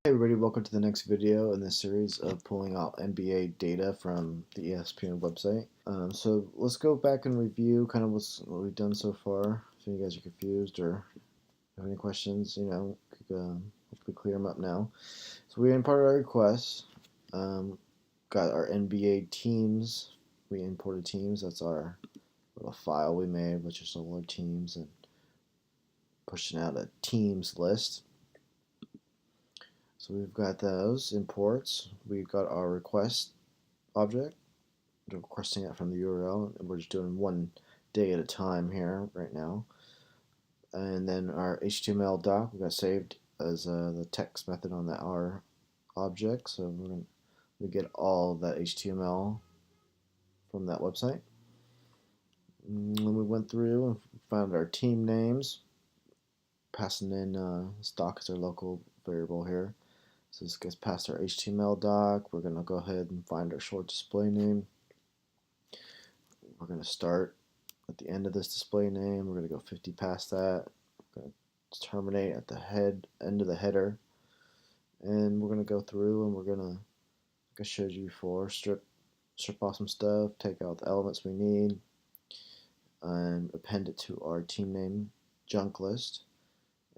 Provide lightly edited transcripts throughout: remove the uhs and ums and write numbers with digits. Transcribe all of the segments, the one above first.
Hey everybody, welcome to the next video in this series of pulling out NBA data from the ESPN website. So let's go back and review kind of what we've done so far. If you guys are confused or have any questions, could, hopefully clear them up now. So we imported our requests, got our NBA teams. We imported teams. That's our little file we made, which is all our teams, and pushing out a teams list. So we've got those imports. We've got our request object, requesting it from the URL, and we're just doing one day at a time here right now. And then our HTML doc we got saved as the text method on the our object. So we get all of that HTML from that website. And we went through and found our team names, passing in stock as our local variable here. So this gets past our HTML doc. We're going to go ahead and find our short display name. We're going to start at the end of this display name. We're going to go 50 past that. We're going to terminate at the end of the header. And we're going to go through and we're going to, like I showed you before, strip off some stuff, take out the elements we need, and append it to our team name junk list.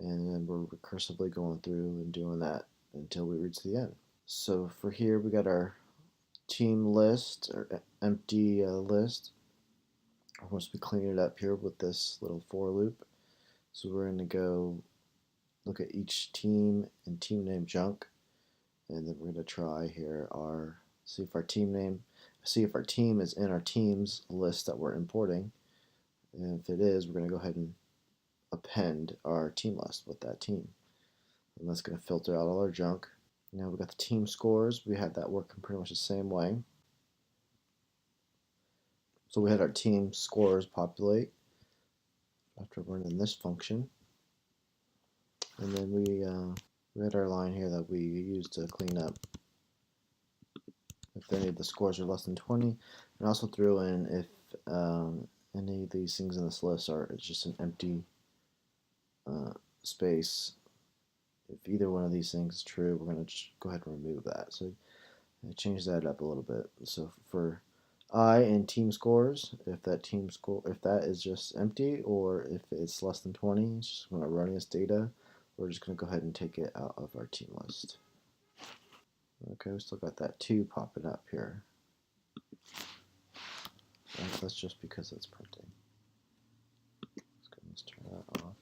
And then we're recursively going through and doing that until we reach the end. So for here, we got our team list, or empty list. We're supposed to be cleaning it up here with this little for loop. So we're going to go look at each team and team name junk, and then we're going to try here see if our team is in our teams list that we're importing. And if it is, we're going to go ahead and append our team list with that team. And that's going to filter out all our junk. Now we got the team scores. We had that working pretty much the same way. So we had our team scores populate after running this function. And then we had our line here that we used to clean up if any of the scores are less than 20, and also threw in if any of these things in this list are just an empty space. If either one of these things is true, we're going to just go ahead and remove that. So I changed that up a little bit. So for I in team scores, if that is just empty, or if it's less than 20, it's just going to run this data. We're just going to go ahead and take it out of our team list. Okay, we still got that 2 popping up here. That's just because it's printing. Let's turn that off.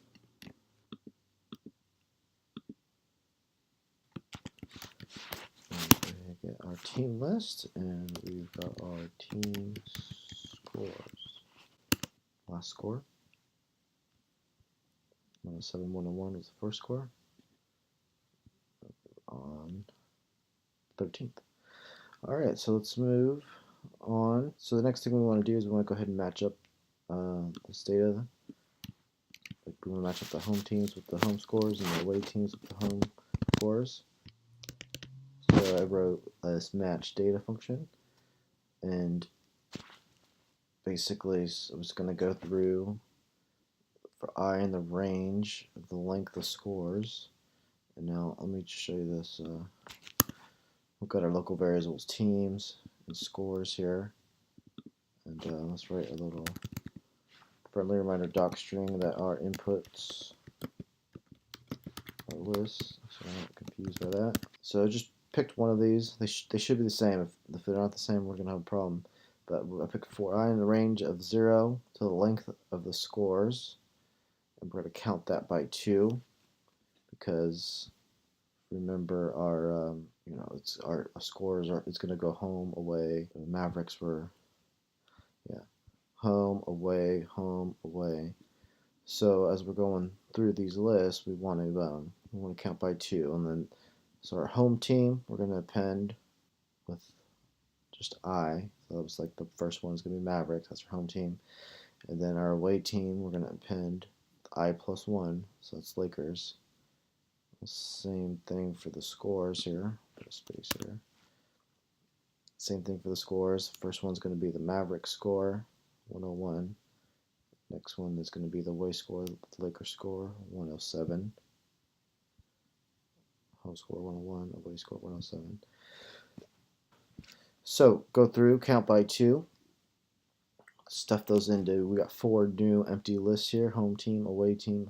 And we get our team list, and we've got our team scores. Last score. 107-101 was the first score. On 13th. Alright, so let's move on. So the next thing we want to do is we want to go ahead and match up this data. Like we want to match up the home teams with the home scores and the away teams with the home scores. So I wrote this match data function, and basically I was going to go through for I in the range of the length of scores. And now let me just show you this. We've got our local variables teams and scores here. And let's write a little friendly reminder doc string that our inputs are lists, so I'm not confused by that. So I just picked one of these. They should be the same. If they're not the same, we're going to have a problem. But I picked for I in the range of 0 to the length of the scores. And we're going to count that by 2 because remember our it's our scores are it's going to go home, away. The Mavericks were home, away, home, away. So as we're going through these lists, we want to count by 2, and then so our home team we're going to append with just I. So that was like the first one is going to be Mavericks. That's our home team, and then our away team we're going to append I plus 1. So that's Lakers. Same thing for the scores here. Put a space here. Same thing for the scores. First one's going to be the Mavericks score, 101. Next one is going to be the away score, the Lakers score, 107. home score 101, away score 107. So go through, count by 2, stuff those into, we got 4 new empty lists here, home team,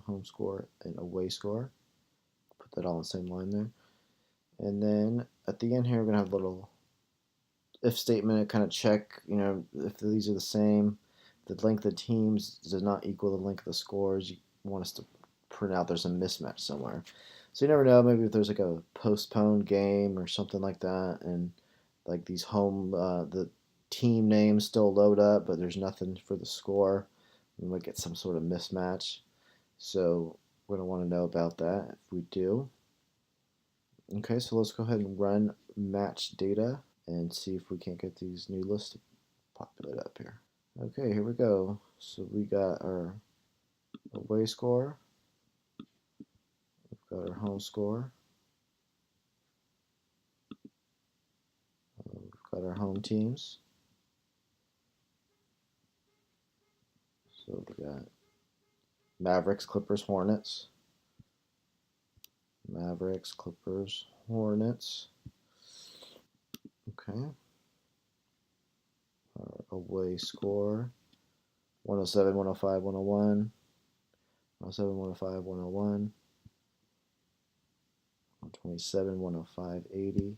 home score, and away score. Put that all in the same line there. And then at the end here, we're going to have a little if statement to kind of check, if these are the same. The length of teams does not equal the length of the scores. You want us to print out there's a mismatch somewhere. So you never know, maybe if there's like a postponed game or something like that, and like these the team names still load up, but there's nothing for the score, we might get some sort of mismatch. So we're going to want to know about that if we do. Okay, so let's go ahead and run match data and see if we can't get these new lists to populate up here. Okay, here we go. So we got our away score, we've got our home score, we've got our home teams. So we got Mavericks, Clippers, Hornets. Mavericks, Clippers, Hornets. Okay. Our away score 107, 105, 101. 107, 105, 101. 127, 105, 80.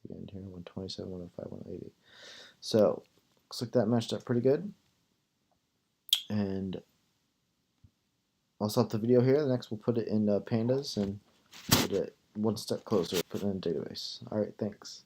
The end here, 127, 105, 180. So looks like that matched up pretty good. And I'll stop the video here. Next, we'll put it in Pandas and put it one step closer, put it in a database. All right, thanks.